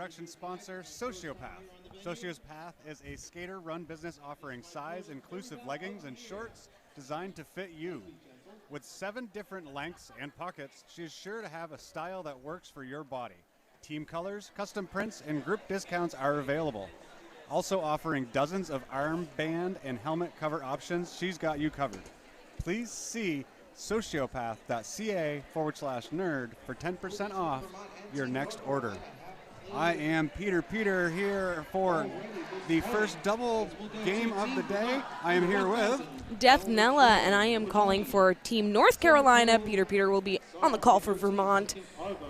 production sponsor, Sociopath. Sociopath is a skater-run business offering size-inclusive leggings and shorts designed to fit you. With 7 different lengths and pockets, she is sure to have a style that works for your body. Team colors, custom prints, and group discounts are available. Also offering dozens of armband and helmet cover options, she's got you covered. Please see sociopath.ca/nerd for 10% off your next order. I am Peter here for the first double game of the day. I am here with Def Nella, and I am calling for Team North Carolina. Peter will be on the call for Vermont.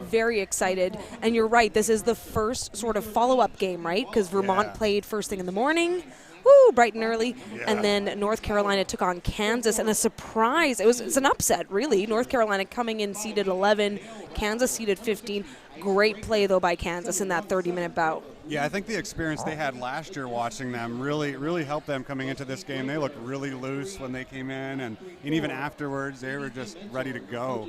Very excited. And you're right, this is the first sort of follow-up game, right? Because Vermont played first thing in the morning. Woo, bright and early. Yeah. And then North Carolina took on Kansas, and a surprise. It's an upset, really. North Carolina coming in seeded 11, Kansas seeded 15. Great play, though, by Kansas in that 30-minute bout. Yeah, I think the experience they had last year watching them really helped them coming into this game. They looked really loose when they came in, and even afterwards, they were just ready to go.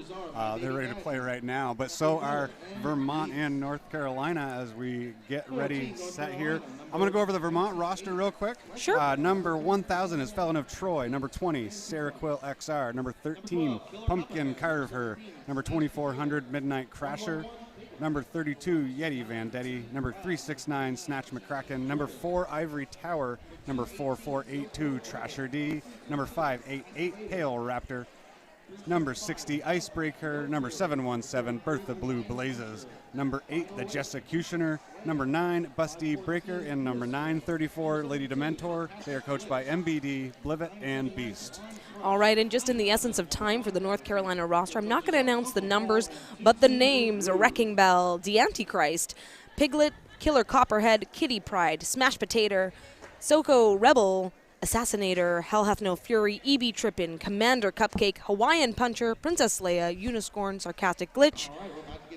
They're ready to play right now. But so are Vermont and North Carolina as we get ready, set here. I'm going to go over the Vermont roster real quick. Sure. Number 1,000 is Felon of Troy. Number 20, Sarah Quill XR. Number 13, Pumpkin Carve Her. Number 2400, Midnight Crasher. Number 32, Yeti Vandetti. Number 369, Snatch McCracken. Number 4, Ivory Tower. Number 4482, Trasher D. Number 588, Pale Raptor. Number 60, Icebreaker. Number 717, Bertha Blue Blazes. Number 8, the Jessecutioner. Number 9, Busty Breaker. And number 934, Lady Dementor. They are coached by MBD, Blivet, and Beast. All right, and just in the essence of time for the North Carolina roster, I'm not going to announce the numbers, but the names: Wrecking Bell, The Antichrist, Piglet, Killer Copperhead, Kitty Pride, Smash Potato, Soko Rebel, Assassinator, Hell Hath No Fury, EB Trippin', Commander Cupcake, Hawaiian Puncher, Princess Leia, Uniscorn, Sarcastic Glitch,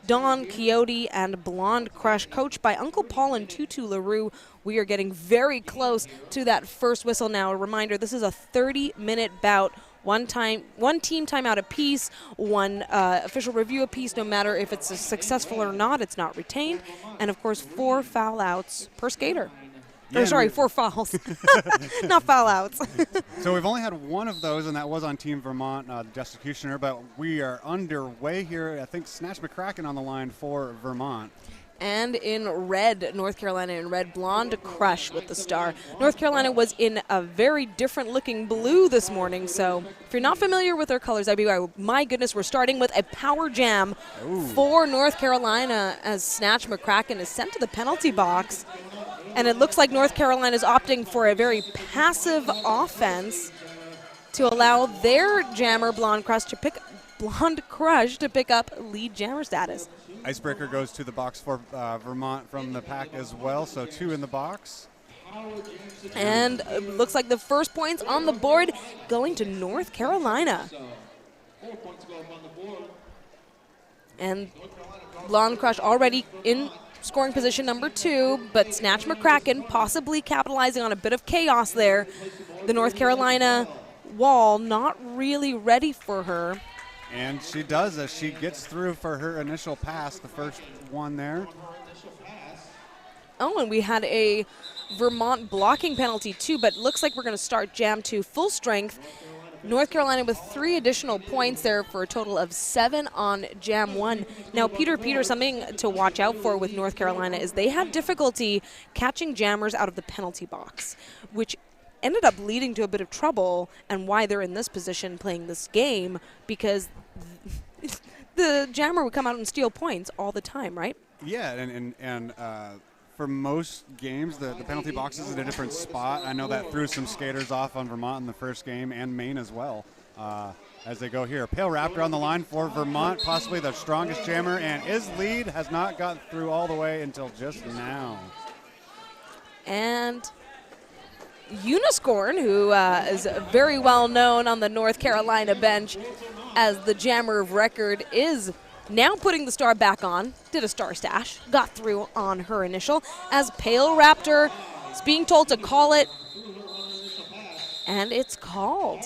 Dawn, Coyote, and Blonde Crush, coached by Uncle Paul and Tutu LaRue. We are getting very close to that first whistle now. A reminder, this is a 30-minute bout. One team timeout apiece, one official review apiece. No matter if it's successful or not, it's not retained. And, of course, 4 foul outs per skater. Yeah, 4 fouls, not foul outs. So we've only had one of those, and that was on Team Vermont, the Jessecutioner, but we are underway here. I think Snatch McCracken on the line for Vermont. And in red, North Carolina in red, Blonde Crush with the star. North Carolina was in a very different-looking blue this morning, so if you're not familiar with their colors, I'd be like, my goodness, we're starting with a power jam for North Carolina as Snatch McCracken is sent to the penalty box. And it looks like North Carolina is opting for a very passive offense to allow their jammer, Blonde Crush, to pick up lead jammer status. Icebreaker goes to the box for Vermont from the pack as well, so 2 in the box. And it looks like the first points on the board going to North Carolina. And Blonde Crush already in scoring position number 2, but Snatch McCracken possibly capitalizing on a bit of chaos there. The North Carolina wall not really ready for her. And she does as she gets through for her initial pass, the first one there. Oh, and we had a Vermont blocking penalty too, but looks like we're going to start Jam 2 full strength. North Carolina with 3 additional points there for a total of 7 on Jam 1. Now, Peter, something to watch out for with North Carolina is they had difficulty catching jammers out of the penalty box, which ended up leading to a bit of trouble and why they're in this position playing this game, because the jammer would come out and steal points all the time, right? Yeah, and for most games, the penalty box is in a different spot. I know that threw some skaters off on Vermont in the first game, and Maine as well, as they go here. Pale Raptor on the line for Vermont, possibly the strongest jammer, and his lead has not got through all the way until just now. And Uniscorn, who is very well known on the North Carolina bench as the jammer of record, is now putting the star back on. Did a star stash, got through on her initial, as Pale Raptor is being told to call it, and it's called.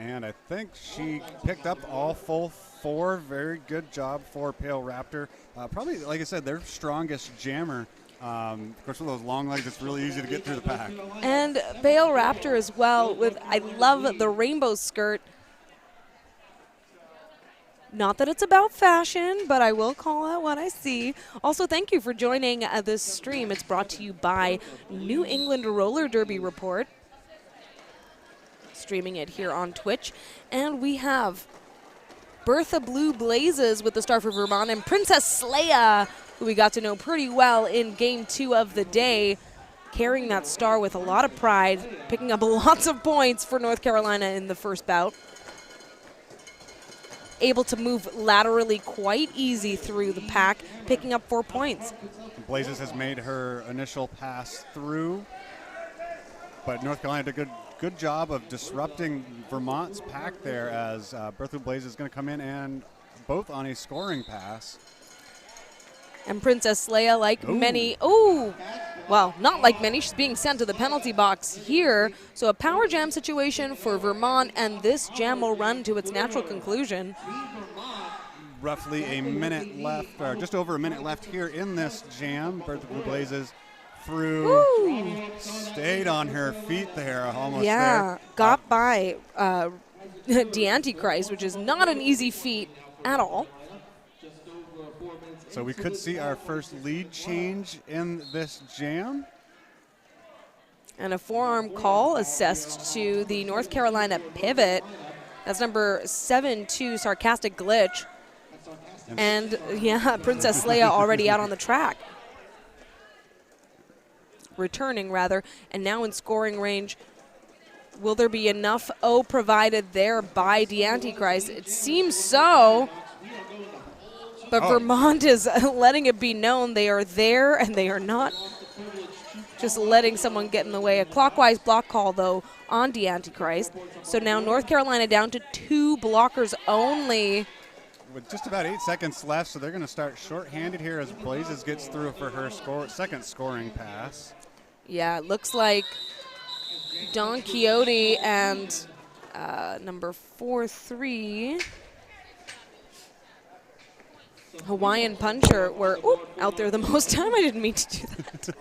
And I think she picked up all full 4. Very good job for Pale Raptor. Probably, like I said, their strongest jammer. Of course, with those long legs, it's really easy to get through the pack. And Pale Raptor as well. I love the rainbow skirt. Not that it's about fashion, but I will call out what I see. Also, thank you for joining this stream. It's brought to you by New England Roller Derby Report. Streaming it here on Twitch. And we have Bertha Blue Blazes with the star for Vermont and Princess Leia, who we got to know pretty well in game 2 of the day, carrying that star with a lot of pride, picking up lots of points for North Carolina in the first bout. Able to move laterally quite easy through the pack, picking up 4 points. Blazes has made her initial pass through, but North Carolina did a good job of disrupting Vermont's pack there, as Bertha Blazes is going to come in and both on a scoring pass. And Princess Leia, like many, well, not like many, she's being sent to the penalty box here. So a power jam situation for Vermont, and this jam will run to its natural conclusion. Roughly a minute left, or just over a minute left here in this jam. Bertha Blazes through, stayed on her feet there, almost there. Got by the Antichrist, which is not an easy feat at all. So we could see our first lead change in this jam. And a forearm call assessed to the North Carolina pivot. That's number 7-2, Sarcastic Glitch. And yeah, Princess Leia already out on the track. Returning, rather, and now in scoring range. Will there be enough O provided there by the Antichrist? It seems so. But Vermont is letting it be known they are there and they are not just letting someone get in the way. A clockwise block call, though, on the Antichrist. So now North Carolina down to 2 blockers only. With just about 8 seconds left, so they're going to start shorthanded here as Blazes gets through for her second scoring pass. Yeah, it looks like Don Quixote and number 4-3, Hawaiian Puncher, were out there the most time. I didn't mean to do that.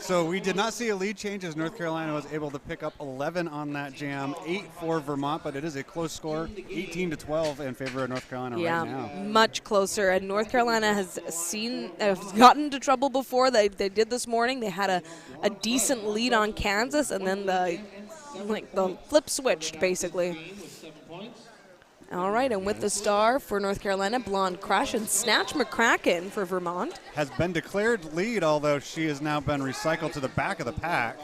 So we did not see a lead change as North Carolina was able to pick up 11 on that jam, 8 for Vermont, but it is a close score, 18-12 in favor of North Carolina right now. Yeah, much closer. And North Carolina has gotten into trouble before. They did this morning. They had a decent lead on Kansas, and then the flip switched, basically. All right, and with the star for North Carolina, Blonde Crush, and Snatch McCracken for Vermont. Has been declared lead, although she has now been recycled to the back of the pack.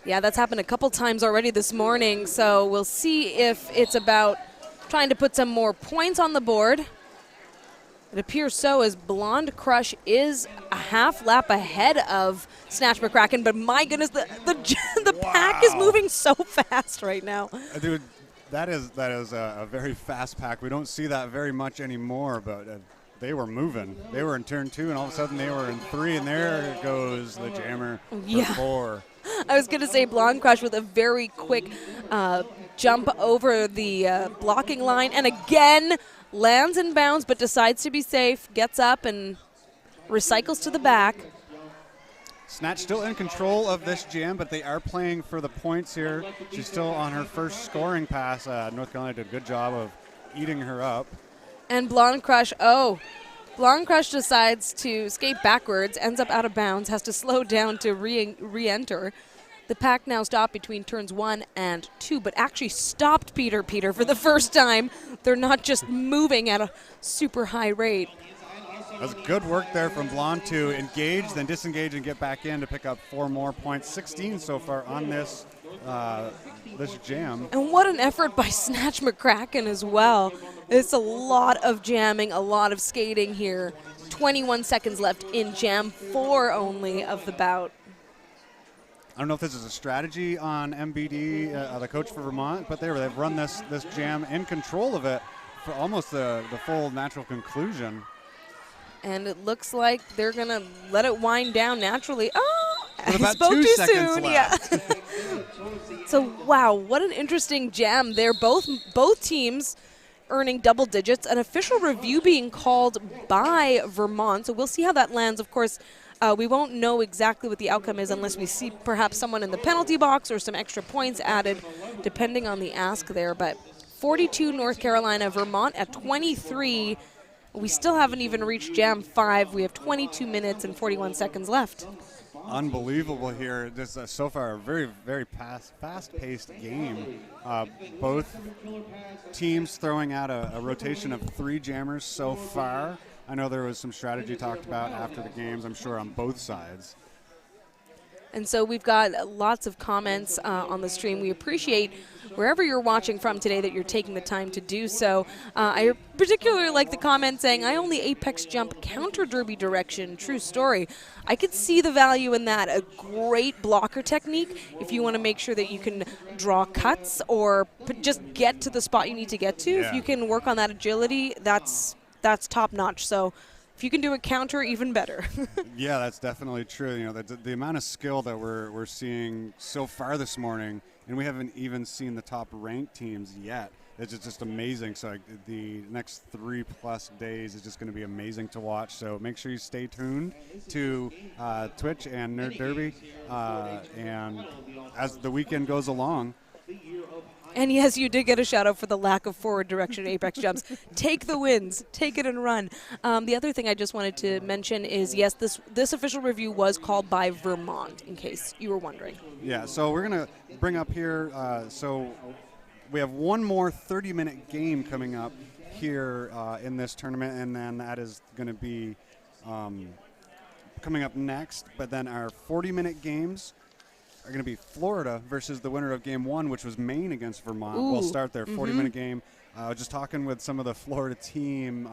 Yeah, that's happened a couple times already this morning, so we'll see if it's about trying to put some more points on the board. It appears so, as Blonde Crush is a half lap ahead of Snatch McCracken, but my goodness, the pack is moving so fast right now. Dude, that is a very fast pack. We don't see that very much anymore, but they were moving. They were in turn 2, and all of a sudden they were in 3, and there goes the jammer for 4. I was going to say Blonde Crush with a very quick jump over the blocking line, and again lands in bounds, but decides to be safe, gets up and recycles to the back. Snatch still in control of this jam, but they are playing for the points here. She's still on her first scoring pass. North Carolina did a good job of eating her up. And Blonde Crush, Blonde Crush decides to skate backwards, ends up out of bounds, has to slow down to re-enter. The pack now stopped between turns 1 and 2, but actually stopped Peter for the first time. They're not just moving at a super high rate. That was good work there from Blonde to engage, then disengage, and get back in to pick up 4 more points. 16 so far on this jam. And what an effort by Snatch McCracken as well. It's a lot of jamming, a lot of skating here. 21 seconds left in jam 4 only of the bout. I don't know if this is a strategy on MBD, the coach for Vermont, but they've run this jam in control of it for almost the full natural conclusion. And it looks like they're going to let it wind down naturally. Oh, with I about spoke 2 too seconds soon. left. Yeah. So, wow, what an interesting jam there. Both teams earning double digits. An official review being called by Vermont. So we'll see how that lands. Of course, we won't know exactly what the outcome is unless we see perhaps someone in the penalty box or some extra points added, depending on the ask there. But 42 North Carolina, Vermont at 23. We still haven't even reached Jam 5. We have 22 minutes and 41 seconds left. Unbelievable here. This so far a very, very fast-paced game. Both teams throwing out a rotation of 3 jammers so far. I know there was some strategy talked about after the games, I'm sure, on both sides. And so we've got lots of comments on the stream. We appreciate wherever you're watching from today that you're taking the time to do so. I particularly like the comment saying, I only apex jump counter derby direction. True story. I could see the value in that. A great blocker technique if you want to make sure that you can draw cuts or just get to the spot you need to get to. Yeah. If you can work on that agility, that's top notch. So if you can do a counter, even better. Yeah, that's definitely true. You know, the amount of skill that we're seeing so far this morning, and we haven't even seen the top ranked teams yet. It's just amazing. So the next 3+ days is just going to be amazing to watch. So make sure you stay tuned to Twitch and Nerd Derby. And as the weekend goes along. And yes, you did get a shout out for the lack of forward direction apex jumps. Take the wins, take it and run. The other thing I just wanted to mention is, yes, this official review was called by Vermont, in case you were wondering. Yeah, so we're going to bring up here, so we have one more 30-minute game coming up here in this tournament, and then that is going to be coming up next. But then our 40-minute games are going to be Florida versus the winner of Game 1, which was Maine against Vermont. Ooh. We'll start their 40-minute game. Just talking with some of the Florida team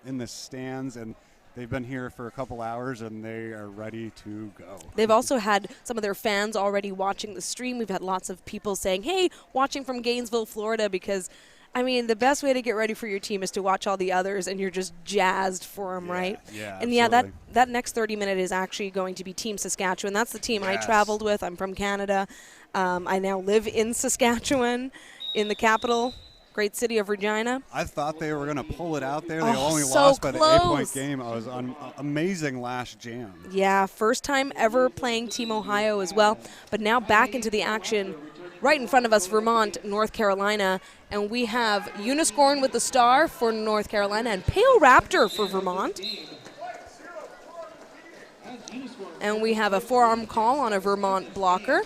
in the stands, and they've been here for a couple hours, and they are ready to go. They've also had some of their fans already watching the stream. We've had lots of people saying, hey, watching from Gainesville, Florida, because, I mean, the best way to get ready for your team is to watch all the others, and you're just jazzed for them, right? Yeah, and absolutely. that next 30-minute is actually going to be Team Saskatchewan. That's the team I traveled with. I'm from Canada. I now live in Saskatchewan, in the capital, great city of Regina. I thought they were going to pull it out there. They only so lost by the close. 8-point game. It was an amazing last jam. Yeah, first time ever playing Team Ohio as well. But now back into the action. Right in front of us, Vermont, North Carolina. And we have Uniscorn with the star for North Carolina and Pale Raptor for Vermont. And we have a forearm call on a Vermont blocker.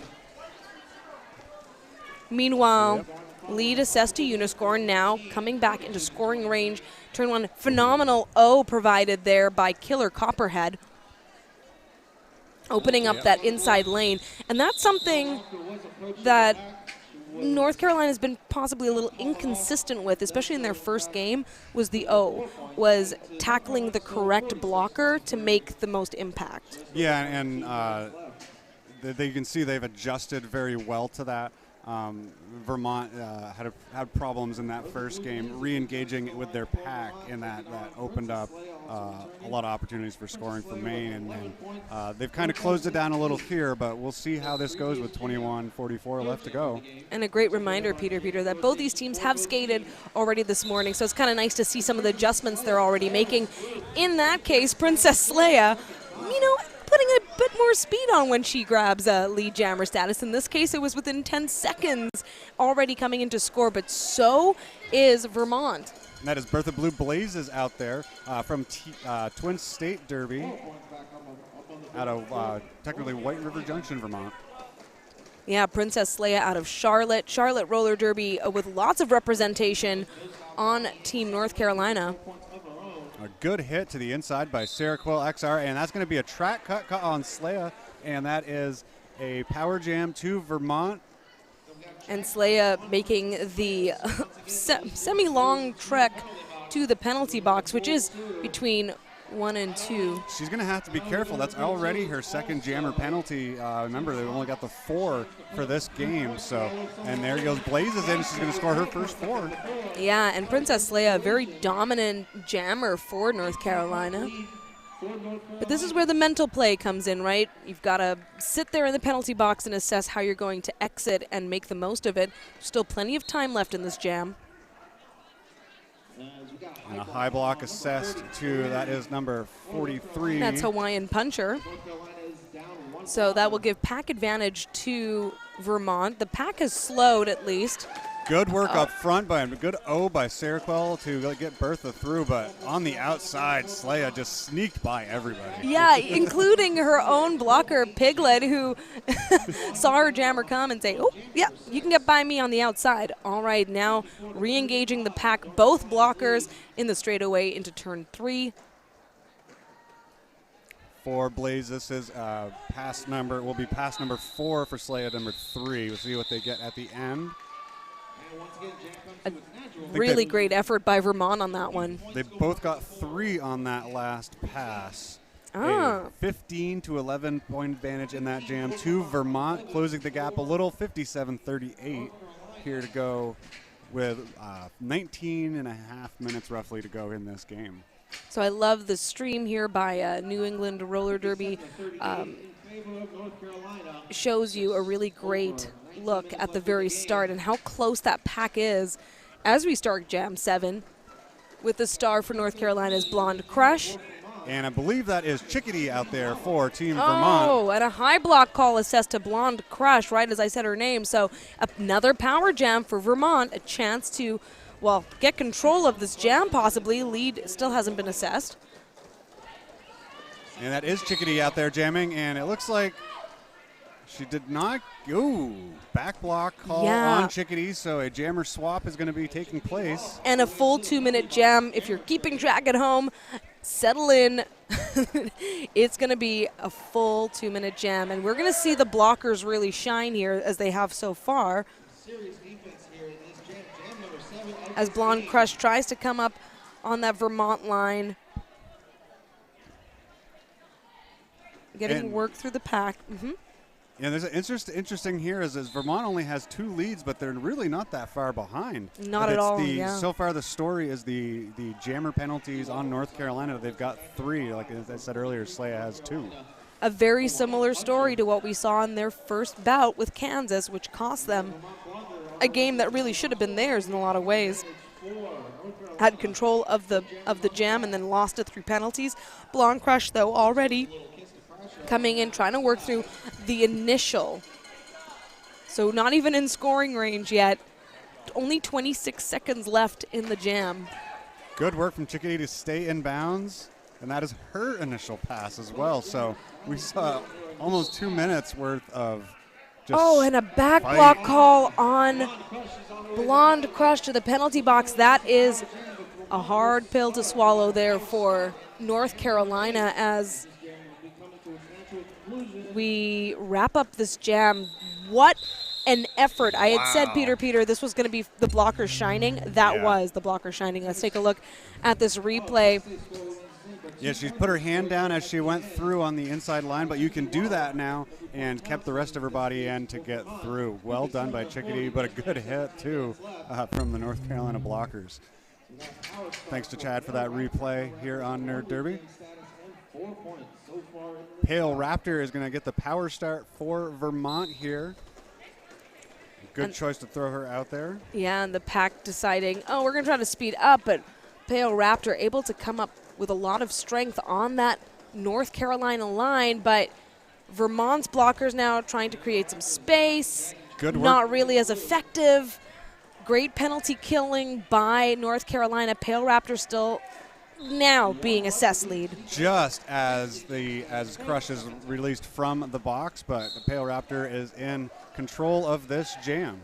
Meanwhile, lead assessed to Uniscorn, now coming back into scoring range. Turn one, phenomenal O provided there by Killer Copperhead, opening up that inside lane. And that's something that North Carolina has been possibly a little inconsistent with, especially in their first game, was the O, was tackling the correct blocker to make the most impact. Yeah, and you can see they've adjusted very well to that. Vermont had problems in that first game re-engaging with their pack, and that opened up a lot of opportunities for scoring for Maine, and they've kind of closed it down a little here, but we'll see how this goes with 21:44 left to go. And a great reminder, Peter, that both these teams have skated already this morning, so it's kind of nice to see some of the adjustments they're already making. In that case, Princess Leia, putting a bit more speed on when she grabs lead jammer status. In this case, it was within 10 seconds already coming into score, but so is Vermont. And that is Bertha Blue Blazes out there from Twin State Derby out of technically White River Junction, Vermont. Yeah, Princess Leia out of Charlotte. Charlotte Roller Derby with lots of representation on Team North Carolina. A good hit to the inside by Sarah Quill XR, and that's going to be a track cut on Slaya, and that is a power jam to Vermont. And Slaya making the semi-long trek to the penalty box, which is between 1 and 2. She's going to have to be careful. That's already her second jammer penalty. Remember, they've only got the 4 for this game. And there goes Blazes in. She's going to score her first 4. Yeah, and Princess Leia, a very dominant jammer for North Carolina. But this is where the mental play comes in, right? You've got to sit there in the penalty box and assess how you're going to exit and make the most of it. Still plenty of time left in this jam. And a high block assessed to, that is number 43. That's Hawaiian Puncher. So that will give pack advantage to Vermont. The pack has slowed at least. Good work up front by him. Good O by Seroquel to get Bertha through, but on the outside, Slaya just sneaked by everybody. Yeah, including her own blocker, Piglet, who saw her jammer come and say, oh, yeah, you can get by me on the outside. All right, now re-engaging the pack, both blockers in the straightaway into turn 3. For Blaze, this is pass number 4 for Slaya, number 3. We'll see what they get at the end. A really great effort by Vermont on that one. They both got 3 on that last pass. Ah. A 15 to 11 point advantage in that jam to Vermont, closing the gap a little, 57-38 here to go with 19 and a half minutes roughly to go in this game. So I love the stream here by New England Roller Derby. Shows you a really great look at the very start and how close that pack is as we start Jam 7 with the star for North Carolina's Blonde Crush. And I believe that is Chickadee out there for Team Vermont. Oh, and a high block call assessed to Blonde Crush, right as I said her name. So another power jam for Vermont, a chance to, well, get control of this jam possibly. Lead still hasn't been assessed. And that is Chickadee out there jamming, and it looks like she did not. Ooh, back block call on Chickadee, so a jammer swap is going to be taking place. And a full 2-minute jam. If you're keeping track at home, settle in. It's going to be a full 2-minute jam, and we're going to see the blockers really shine here as they have so far. As Blonde Crush tries to come up on that Vermont line. Getting work through the pack. Yeah, there's an interesting here is Vermont only has 2 leads, but they're really not that far behind. Not at all, So far the story is the jammer penalties on North Carolina. They've got 3. Like as I said earlier, Slaya has 2. A very similar story to what we saw in their first bout with Kansas, which cost them a game that really should have been theirs in a lot of ways. Had control of the jam and then lost it through penalties. Blonde Crush, though, already coming in, trying to work through the initial. So not even in scoring range yet. Only 26 seconds left in the jam. Good work from Chickadee to stay in bounds, and that is her initial pass as well. So we saw almost 2 minutes worth of just and a back block call on Blonde Crush to the penalty box. That is a hard pill to swallow there for North Carolina as we wrap up this jam. What an effort. I had said, Peter, this was going to be the blocker shining. That was the blocker shining. Let's take a look at this replay. Yeah, she put her hand down as she went through on the inside line, but you can do that now and kept the rest of her body in to get through. Well done by Chickadee, but a good hit, too, from the North Carolina blockers. Thanks to Chad for that replay here on Nerd Derby. Pale Raptor is going to get the power start for Vermont here. Good choice to throw her out there. Yeah, and the pack deciding, we're going to try to speed up, but Pale Raptor able to come up with a lot of strength on that North Carolina line, but Vermont's blockers now trying to create some space. Good work. Not really as effective. Great penalty killing by North Carolina. Pale Raptor still now being assessed lead. Just as Crush is released from the box, but the Pale Raptor is in control of this jam.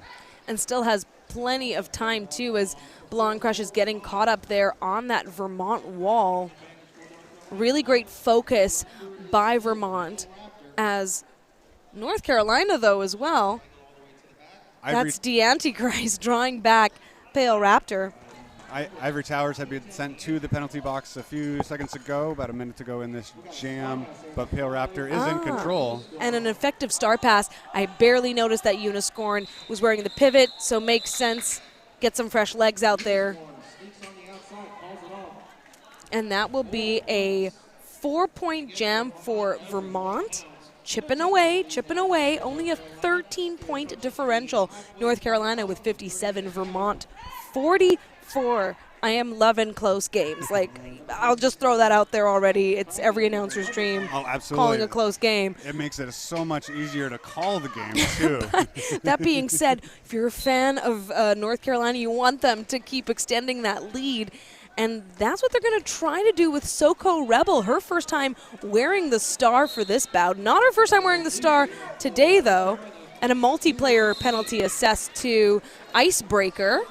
And still has plenty of time, too, as Blonde Crush is getting caught up there on that Vermont wall. Really great focus by Vermont, as North Carolina, though, as well. That's the Antichrist drawing back Pale Raptor. Ivory Towers had been sent to the penalty box a few seconds ago, about a minute to go in this jam, but Pale Raptor is in control. And an effective star pass. I barely noticed that Uniscorn was wearing the pivot, so makes sense. Get some fresh legs out there. And that will be a 4-point jam for Vermont. Chipping away, only a 13-point differential. North Carolina with 57, Vermont 44. I am loving close games. Like, I'll just throw that out there already. It's every announcer's dream. Oh, absolutely. Calling a close game. It makes it so much easier to call the game, too. That being said, if you're a fan of North Carolina, you want them to keep extending that lead. And that's what they're going to try to do with Soko Rebel. Her first time wearing the star for this bout. Not her first time wearing the star today, though. And a multiplayer penalty assessed to Icebreaker.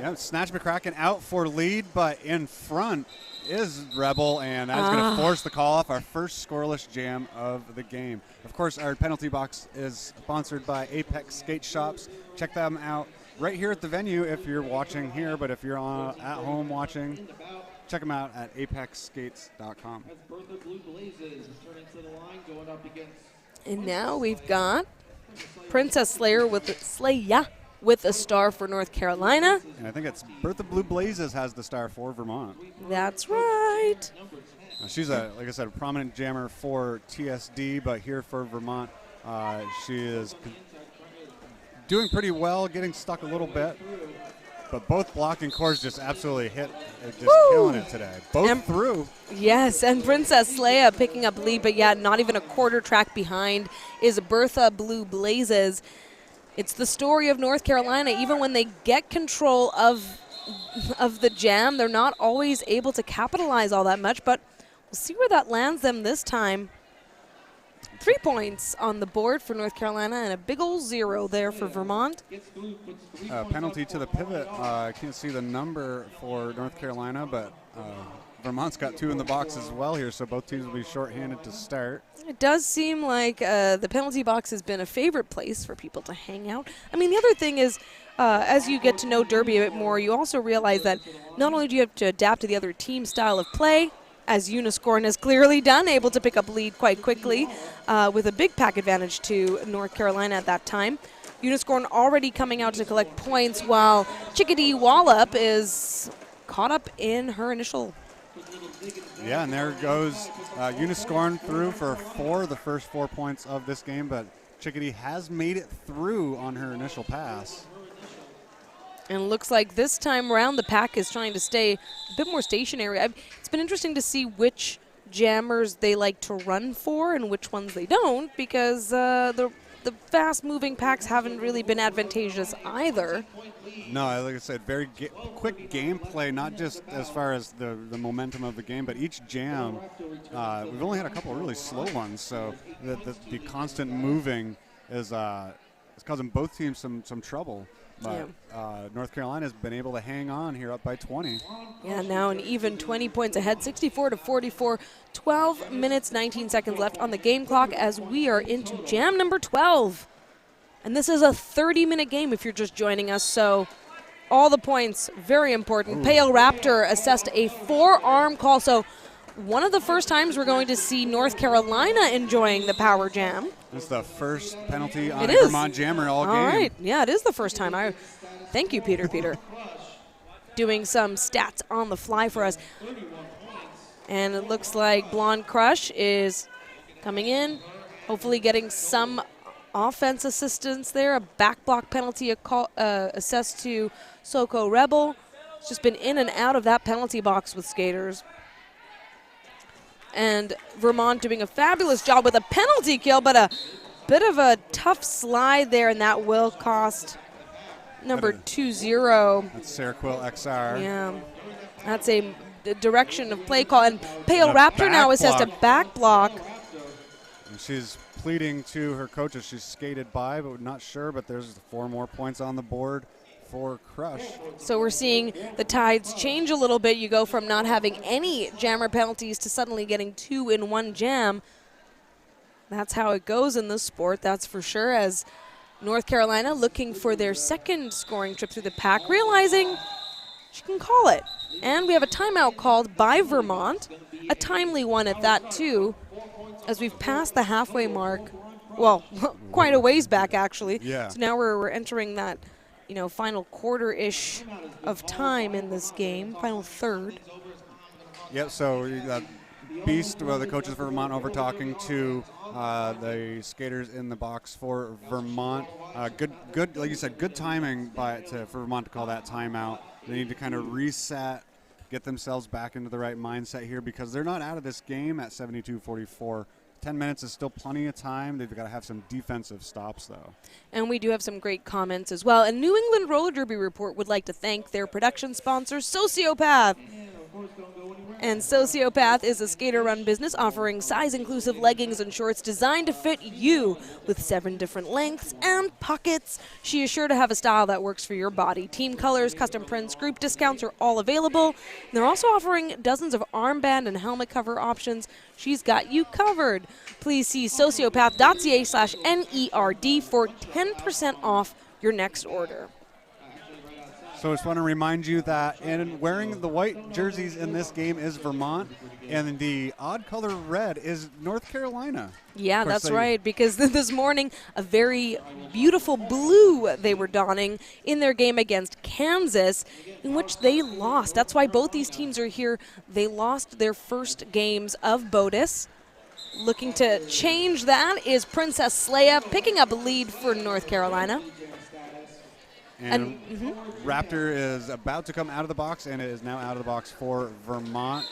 Yeah, Snatch McCracken out for lead, but in front is Rebel, and that's going to force the call off, our first scoreless jam of the game. Of course, our penalty box is sponsored by Apex Skate Shops. Check them out right here at the venue if you're watching here, but if you're at home watching, check them out at apexskates.com. And now we've got Princess Slayer with a star for North Carolina. And I think it's Bertha Blue Blazes has the star for Vermont. That's right. She's like I said, a prominent jammer for TSD, but here for Vermont, she is doing pretty well, getting stuck a little bit. But both blocking cores just absolutely killing it today. Both through. Yes, and Princess Leia picking up lead, but not even a quarter track behind is Bertha Blue Blazes. It's the story of North Carolina. Even when they get control of the jam, they're not always able to capitalize all that much, but we'll see where that lands them this time. 3 points on the board for North Carolina and a big old 0 there for Vermont. Penalty to the pivot. I can't see the number for North Carolina, but Vermont's got 2 in the box as well here, so both teams will be shorthanded to start. It does seem like the penalty box has been a favorite place for people to hang out. I mean, the other thing is, as you get to know Derby a bit more, you also realize that not only do you have to adapt to the other team's style of play, as Uniscorn has clearly done, able to pick up lead quite quickly with a big pack advantage to North Carolina at that time. Uniscorn already coming out to collect points while Chickadee Wallop is caught up in her initial. Yeah, and there goes Uniscorn through for the first 4 points of this game, but Chickadee has made it through on her initial pass. And looks like this time around the pack is trying to stay a bit more stationary. It's been interesting to see which jammers they like to run for and which ones they don't, because the fast-moving packs haven't really been advantageous either. No, like I said, very quick gameplay, not just as far as the momentum of the game, but each jam. We've only had a couple of really slow ones, so the constant moving is causing both teams some trouble. But North Carolina has been able to hang on here up by 20. Yeah, now an even 20 points ahead, 64-44, 12 minutes, 19 seconds left on the game clock as we are into jam number 12. And this is a 30-minute game if you're just joining us, so all the points, very important. Ooh. Pale Raptor assessed a forearm call, so one of the first times we're going to see North Carolina enjoying the power jam. It's the first penalty on a Vermont jammer all game. All right, yeah, it is the first time. Thank you, Peter. Doing some stats on the fly for us. And it looks like Blonde Crush is coming in, hopefully getting some offense assistance there. A back block penalty assessed to Soko Rebel. It's just been in and out of that penalty box with skaters. And Vermont doing a fabulous job with a penalty kill, but a bit of a tough slide there, and that will cost number 20. That's Seroquel XR. Yeah, that's a direction of play call. And Pale Raptor now assessed a back block. And she's pleading to her coaches. She's skated by, but not sure, but there's 4 more points on the board for Crush. So we're seeing the tides change a little bit. You go from not having any jammer penalties to suddenly getting 2 in one jam. That's how it goes in this sport, that's for sure, as North Carolina looking for their second scoring trip through the pack, realizing she can call it. And we have a timeout called by Vermont, a timely one at that too, as we've passed the halfway mark. Well, quite a ways back actually. Yeah. So now we're entering that final quarter-ish of time in this game, final third. Yep, so Beast, the coaches for Vermont, over talking to the skaters in the box for Vermont. Good, like you said, good timing for Vermont to call that timeout. They need to kind of reset, get themselves back into the right mindset here because they're not out of this game at 72-44. 10 minutes is still plenty of time. They've got to have some defensive stops, though. And we do have some great comments as well. A New England Roller Derby Report would like to thank their production sponsor, Sociopath. And Sociopath is a skater-run business offering size-inclusive leggings and shorts designed to fit you with 7 different lengths and pockets. She is sure to have a style that works for your body. Team colors, custom prints, group discounts are all available. And they're also offering dozens of armband and helmet cover options. She's got you covered. Please see sociopath.ca/NERD for 10% off your next order. So I just want to remind you that in wearing the white jerseys in this game is Vermont, and the odd color red is North Carolina. Yeah, that's right, because this morning a very beautiful blue they were donning in their game against Kansas, in which they lost. That's why both these teams are here. They lost their first games of BOTAS. Looking to change that is Princess Leia picking up a lead for North Carolina. And Raptor is about to come out of the box, and it is now out of the box for Vermont.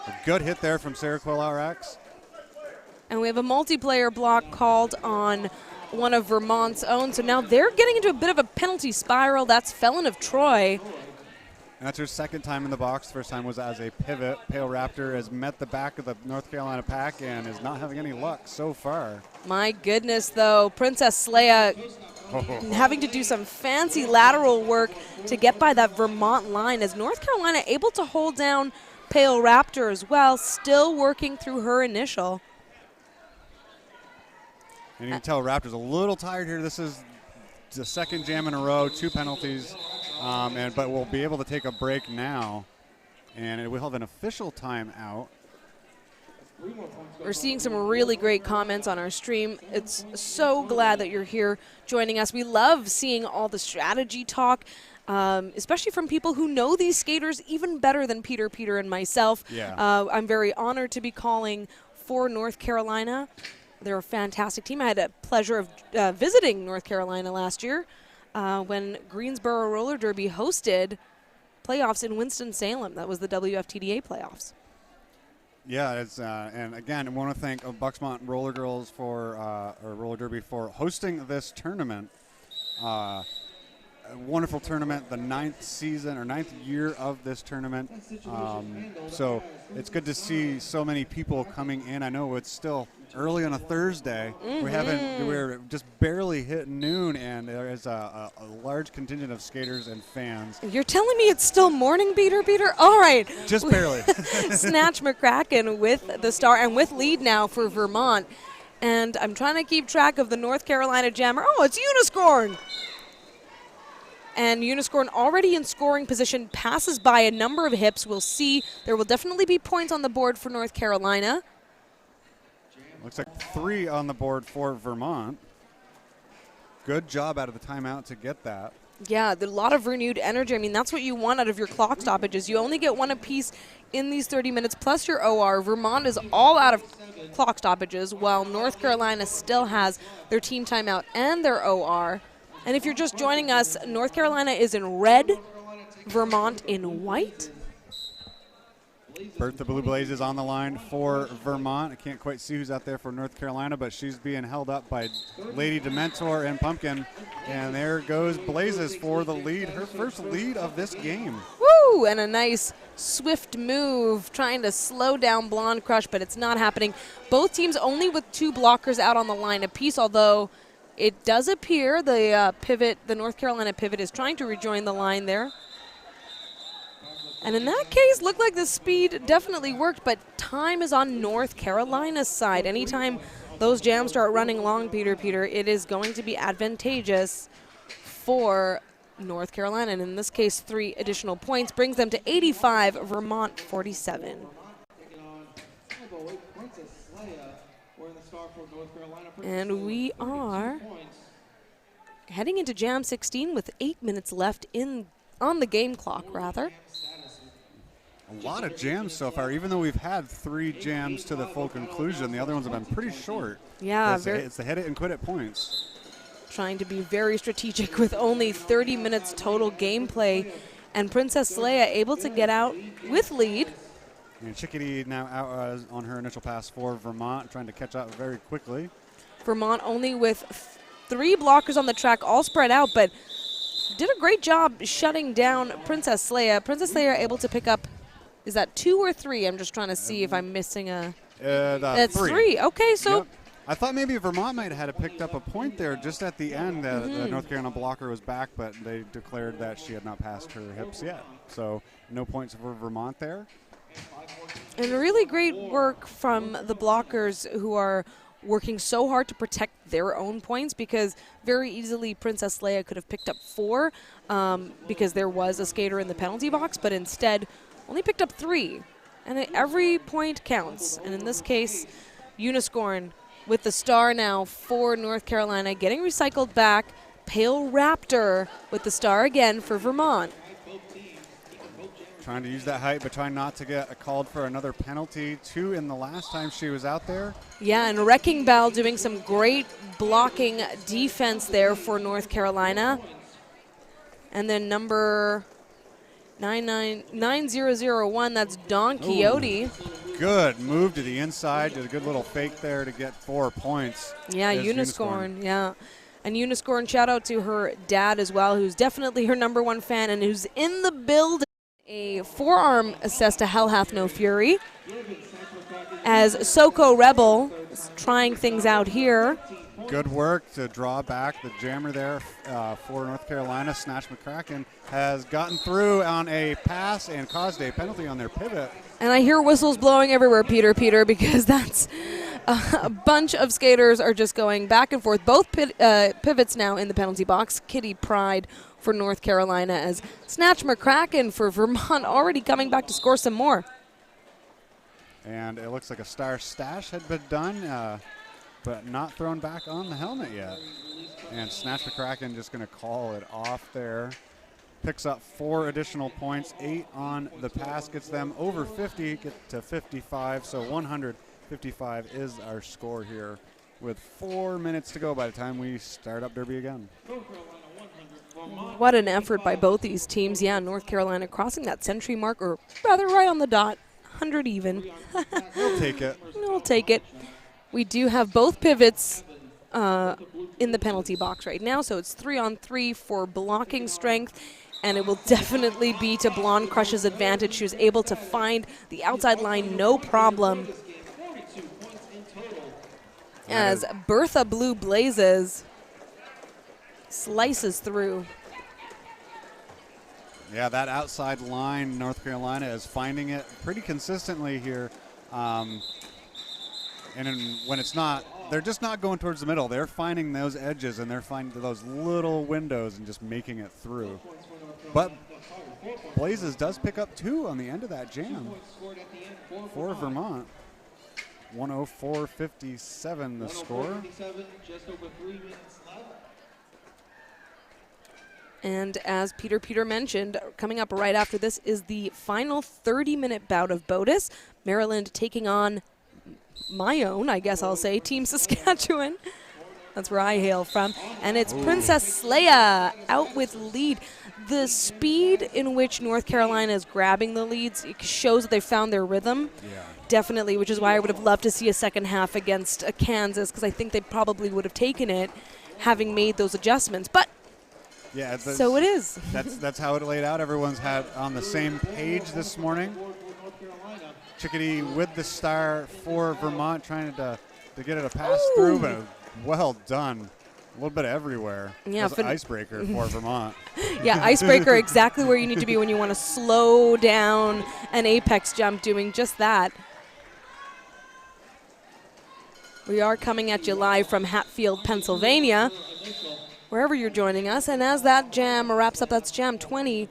A good hit there from Sarah Quill RX. And we have a multiplayer block called on one of Vermont's own. So now they're getting into a bit of a penalty spiral. That's Felon of Troy. And that's her second time in the box. First time was as a pivot. Pale Raptor has met the back of the North Carolina pack and is not having any luck so far. My goodness, though. Princess Leia having to do some fancy lateral work to get by that Vermont line. As North Carolina able to hold down Pale Raptor as well, still working through her initial. And you can tell Raptor's a little tired here. This is the second jam in a row, 2 penalties, but we'll be able to take a break now. And we'll have an official timeout. We're seeing some really great comments on our stream. It's so glad that you're here joining us. We love seeing all the strategy talk, especially from people who know these skaters even better than Peter, and myself. Yeah. I'm very honored to be calling for North Carolina. They're a fantastic team. I had a pleasure of visiting North Carolina last year when Greensboro Roller Derby hosted playoffs in Winston-Salem. That was the WFTDA playoffs. Yeah, it's and again, I want to thank Bucksmont Roller Girls or Roller Derby for hosting this tournament. A wonderful tournament, the 9th year of this tournament. So it's good to see so many people coming in. I know it's still early on a Thursday. We're just barely hitting noon, and there is a large contingent of skaters and fans. You're telling me it's still morning, Peter? All right. Just barely. Snatch McCracken with the star and with lead now for Vermont. And I'm trying to keep track of the North Carolina jammer. Oh, it's Uniscorn. And Uniscorn already in scoring position, passes by a number of hips. We'll see. There will definitely be points on the board for North Carolina. Looks like 3 on the board for Vermont. Good job out of the timeout to get that. Yeah, a lot of renewed energy. I mean, that's what you want out of your clock stoppages. You only get 1 apiece in these 30 minutes, plus your OR. Vermont is all out of clock stoppages, while North Carolina still has their team timeout and their OR. And if you're just joining us, North Carolina is in red, Vermont in white. Bertha Blue Blaze is on the line for Vermont. I can't quite see who's out there for North Carolina, but she's being held up by Lady Dementor and Pumpkin. And there goes Blazes for the lead, her first lead of this game. Woo! And a nice swift move trying to slow down Blonde Crush, but it's not happening. Both teams only with 2 blockers out on the line apiece, although it does appear the North Carolina pivot is trying to rejoin the line there. And in that case, looked like the speed definitely worked, but time is on North Carolina's side. Anytime those jams start running long, Peter, it is going to be advantageous for North Carolina. And in this case, 3 additional points brings them to 85, Vermont 47. And we are heading into Jam 16 with 8 minutes left on the game clock, rather. A lot of jams so far, even though we've had 3 jams to the full conclusion. The other ones have been pretty short. Yeah, it's the hit it and quit it points. Trying to be very strategic with only 30 minutes total gameplay. And Princess Leia able to get out with lead. And Chickadee now out on her initial pass for Vermont, trying to catch up very quickly. Vermont only with 3 blockers on the track, all spread out, but did a great job shutting down Princess Leia. Princess Leia able to pick up, is that 2 or 3? I'm just trying to see if I'm missing a... It's 3. Okay, so... Yep. I thought maybe Vermont might have picked up a point there just at the end. The North Carolina blocker was back, but they declared that she had not passed her hips yet. So no points for Vermont there. And really great work from the blockers who are working so hard to protect their own points, because very easily Princess Leia could have picked up 4 because there was a skater in the penalty box, but instead only picked up 3. And every point counts. And in this case, Uniscorn with the star now for North Carolina, getting recycled back. Pale Raptor with the star again for Vermont. Trying to use that height, but trying not to get called for another penalty. 2 in the last time she was out there. Yeah, and Wrecking Bell doing some great blocking defense there for North Carolina. And then number 9001, that's Don Quixote. Ooh. Good move to the inside. Did a good little fake there to get 4 points. Yeah, Uniscorn, yeah. And Uniscorn, shout out to her dad as well, who's definitely her #1 fan and who's in the building. A forearm assessed to Hell Hath No Fury. As Soko Rebel is trying things out here. Good work to draw back the jammer there for North Carolina. Snatch McCracken has gotten through on a pass and caused a penalty on their pivot. And I hear whistles blowing everywhere, Peter, because that's a bunch of skaters are just going back and forth. Both pivots now in the penalty box. Kitty Pride for North Carolina, as Snatch McCracken for Vermont already coming back to score some more. And it looks like a star stash had been done, but not thrown back on the helmet yet. And Snatch McCracken just going to call it off there. Picks up 4 additional points, 8 on the pass, gets them over 50, get to 55. So 155 is our score here with 4 minutes to go by the time we start up Derby again. What an effort by both these teams. Yeah, North Carolina crossing that century mark, or rather right on the dot, 100 even. We'll take it. We'll take it. We do have both pivots in the penalty box right now, so it's 3-on-3 for blocking strength, and it will definitely be to Blonde Crush's advantage. She was able to find the outside line no problem. As Bertha Blue Blazes slices through. Yeah, that outside line, North Carolina is finding it pretty consistently here. And when it's not, they're just not going towards the middle. They're finding those edges, and they're finding those little windows and just making it through. But Blazes does pick up 2 on the end of that jam for Vermont. 104.57 the score. And as Peter mentioned, coming up right after this is the final 30-minute bout of BOTAS. Maryland taking on my own, I guess I'll say, Team Saskatchewan. That's where I hail from. And it's Princess Leia out with lead. The speed in which North Carolina is grabbing the leads shows that they found their rhythm. Yeah. Definitely, which is why I would have loved to see a second half against Kansas, because I think they probably would have taken it having made those adjustments. But yeah, so it is. That's how it laid out. Everyone's had on the same page this morning. Chickadee with the star for Vermont, trying to get it a pass through, but well done. A little bit everywhere. Yeah, that's an icebreaker for Vermont. Yeah, icebreaker, exactly where you need to be when you want to slow down an apex jump, doing just that. We are coming at you live from Hatfield, Pennsylvania, wherever you're joining us. And as that jam wraps up, that's jam 20.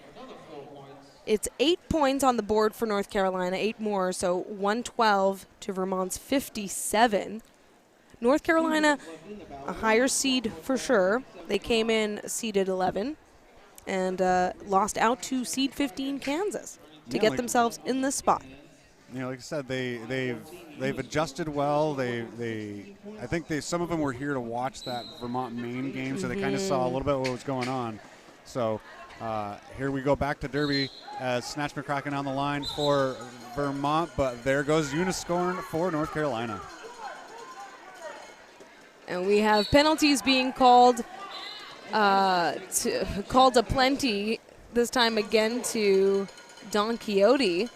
It's 8 points on the board for North Carolina, 8 more, so 112 to Vermont's 57. North Carolina, a higher seed for sure. They came in seeded 11 and lost out to seed 15 Kansas. to get themselves in this spot. You know, like I said, they've adjusted well. I think some of them were here to watch that Vermont Maine game, so they kind of saw a little bit of what was going on. So here we go back to Derby as Snatch McCracken on the line for Vermont, but there goes Uniscorn for North Carolina. And we have penalties being called aplenty, this time again to Don Quixote.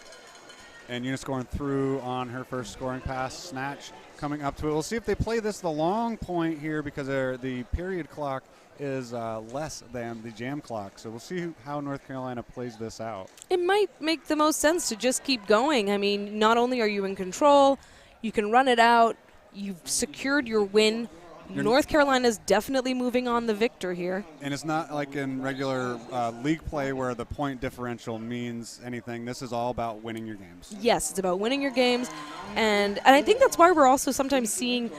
And Uniscorn threw on her first scoring pass. Snatch coming up to it. We'll see if they play this the long point here because the period clock is less than the jam clock. So we'll see how North Carolina plays this out. It might make the most sense to just keep going. I mean, not only are you in control, you can run it out. You've secured your win. North Carolina's definitely moving on the victor here. And it's not like in regular league play where the point differential means anything. This is all about winning your games. Yes, it's about winning your games. And I think that's why we're also sometimes seeing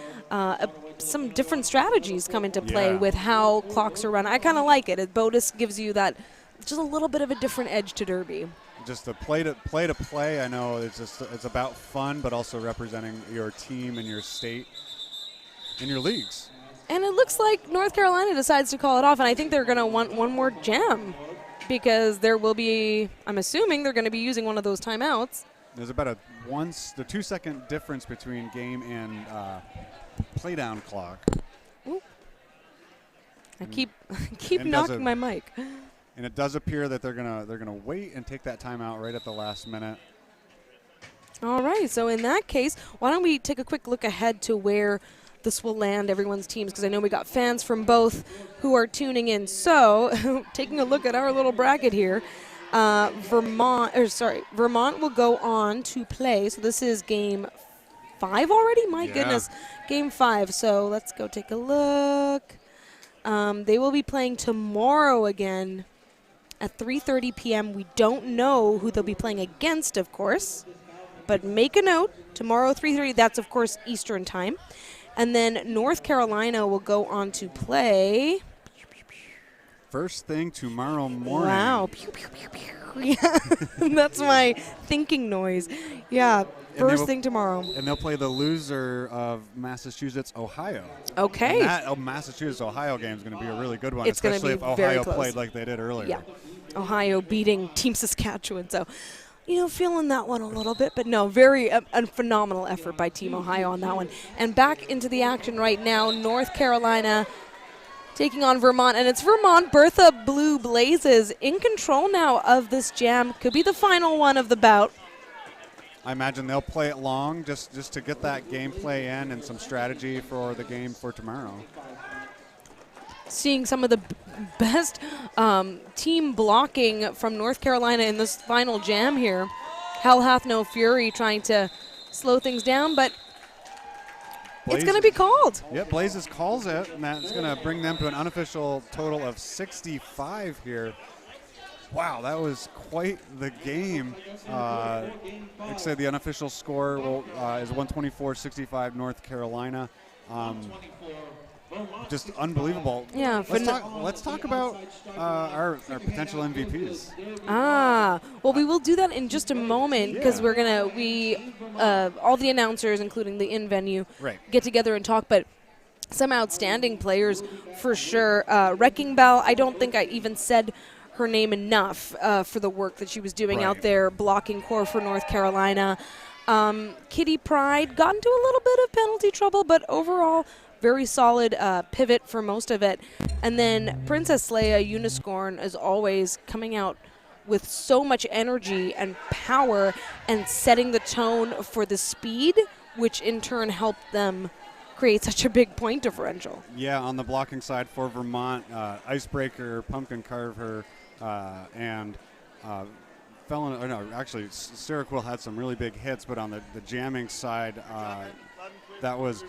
some different strategies come into play with how clocks are run. I kind of like it. BOTAS gives you that just a little bit of a different edge to Derby. Just the play to play. I know it's about fun, but also representing your team and your state. In your leagues. And it looks like North Carolina decides to call it off, and I think they're going to want one more jam because there will be, I'm assuming they're going to be using one of those timeouts. There's about the 2-second difference between game and play down clock. Ooh. I keep knocking my mic. And it does appear that they're gonna wait and take that timeout right at the last minute. All right, so in that case, why don't we take a quick look ahead to where this will land everyone's teams, because I know we got fans from both who are tuning in. So taking a look at our little bracket here, Vermont will go on to play. So this is game 5 already? My goodness, game 5. So let's go take a look. They will be playing tomorrow again at 3:30 p.m. We don't know who they'll be playing against, of course, but make a note, tomorrow 3:30, that's of course Eastern time. And then North Carolina will go on to play. First thing tomorrow morning. Wow. Pew, pew, pew, pew. Yeah, that's my thinking noise. Yeah, first thing tomorrow. And they'll play the loser of Massachusetts, Ohio. Okay. And that Massachusetts-Ohio game is going to be a really good one, It's especially if very Ohio close. played like they did earlier. Yeah, Ohio beating Team Saskatchewan. So, feeling that one a little bit, but no, very a phenomenal effort by Team Ohio on that one. And back into the action right now, North Carolina taking on Vermont, and it's Vermont. Bertha Blue Blazes in control now of this jam. Could be the final one of the bout. I imagine they'll play it long just to get that gameplay in and some strategy for the game for tomorrow. Seeing some of the best team blocking from North Carolina in this final jam here. Hell hath no fury trying to slow things down, but it's going to be called. Yep, Blazes calls it, and that's going to bring them to an unofficial total of 65 here. Wow, that was quite the game. Like I said, the unofficial score is 124-65 North Carolina. Just unbelievable. Yeah. Let's talk about our potential MVPs. Well, we will do that in just a moment because all the announcers, including the in-venue, get together and talk. But some outstanding players for sure. Wrecking Bell, I don't think I even said her name enough for the work that she was doing out there blocking core for North Carolina. Kitty Pride got into a little bit of penalty trouble, but overall very solid pivot for most of it. And then Princess Leia Uniscorn, as always, coming out with so much energy and power and setting the tone for the speed, which in turn helped them create such a big point differential. Yeah, on the blocking side for Vermont, Icebreaker, Pumpkin Carver, and Sarah Quill had some really big hits, but on the jamming side, that was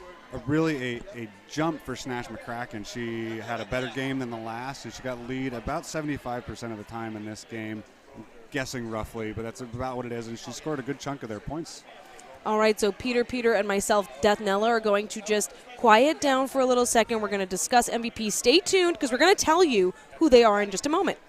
really a jump for Snatch McCracken. She had a better game than the last, and she got lead about 75% of the time in this game, I'm guessing roughly, but that's about what it is, and she scored a good chunk of their points. All right, so Peter, and myself, Deathnella, are going to just quiet down for a little second. We're going to discuss MVP. Stay tuned, because we're going to tell you who they are in just a moment.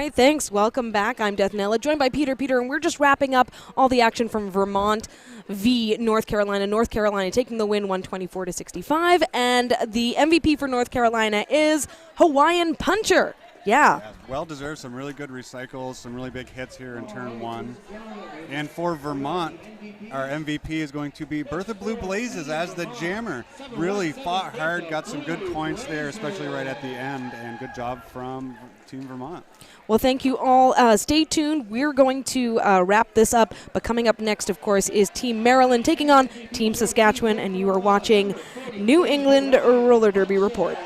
right, thanks. Welcome back. I'm Dethnella, joined by Peter, and we're just wrapping up all the action from Vermont v. North Carolina. North Carolina taking the win 124-65, and the MVP for North Carolina is Hawaiian Puncher. Yeah. Well deserved. Some really good recycles, some really big hits here in turn one. And for Vermont, our MVP is going to be Bertha Blue Blazes as the jammer. Really fought hard, got some good points there, especially right at the end, and good job from Team Vermont. Well, thank you all. Stay tuned. We're going to wrap this up, but coming up next, of course, is Team Maryland taking on Team Saskatchewan, and you are watching New England Roller Derby Report.